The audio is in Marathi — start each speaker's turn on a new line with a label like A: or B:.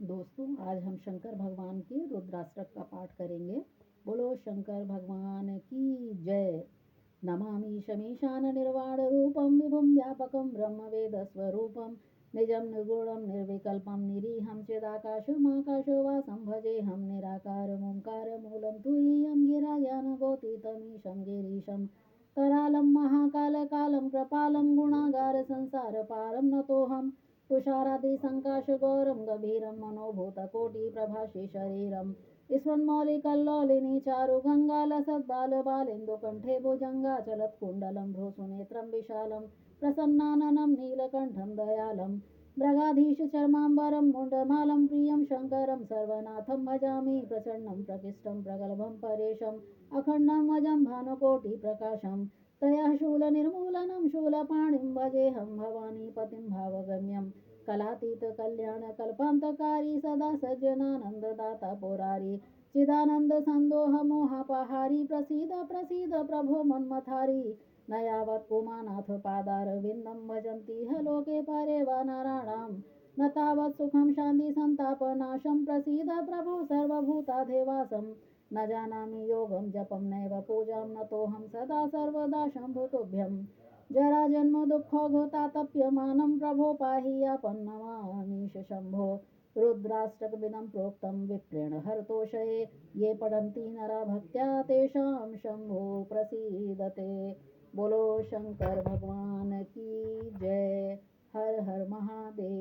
A: दोस्तों, आज हम शंकर भगवान के रुद्राष्टक का पाठ करेंगे। बोलो शंकर भगवान की जय। नमामि शमीशान निर्वाण रूपम विभुम व्यापकम ब्रह्म वेद स्वरूपम निजम निर्गुणम निर्विकल्पम निरीहं चिदाकाशमाकाशो वासं भजेऽहं निराकारमोङ्कार मूलं तुरीयं गिरायानगोतीतमीशं गिरीशं करालं महाकालकालं कृपालं गुणागार संसारपारं नतोऽहं तुषारादिसङ्काशगौरं गभीरं मनोभूतकोटिप्रभाषे शरीरं स्फुन्मौलिकल्लोलिनी चारुगङ्गालसद्बालबालेन्दुकण्ठे भुजङ्गाचलत्कुण्डलं भ्रूसुनेत्रं विशालं प्रसन्नाननं नीलकण्ठं दयालं मृगाधीशचर्माम्बरं मुण्डमालं प्रियं शङ्करं सर्वनाथं भजामि प्रचण्डं प्रकृष्टं प्रगल्भं परेशम् अखण्डम् अजं भानुकोटिप्रकाशं त्रयः शूलनिर्मूलनं शूलपाणिं भजेऽहं भवानीपतिं भावगम्यं कलातीतकल्याणकल्पान्तकारी सदा सज्जनानन्ददाता पुरारी चिदानन्द सन्दोह मोहापहारी प्रसीद प्रसीद प्रभो मन्मथारी न यावत् उमानाथ पादारविन्दं भजन्ति ह लोके परे वा नराणां न तावत् सुखं शान्ति सन्तापनाशं प्रसीद प्रभो सर्वभूताधिवासं न जानामि योगं जपं नैव पूजां नतोऽहं सदा सर्वदा शम्भो तुभ्यं जरा जन्म दुःखोघतातप्यमानं प्रभो पाहि यापं नमामीश शम्भो रुद्राष्टकमिदं प्रोक्तं विप्रेण हरतोषये ये पठन्ति नरा भक्त्या तेषां शम्भो प्रसीदते। बोलो शंकर भगवान की जय। हर हर महादेव।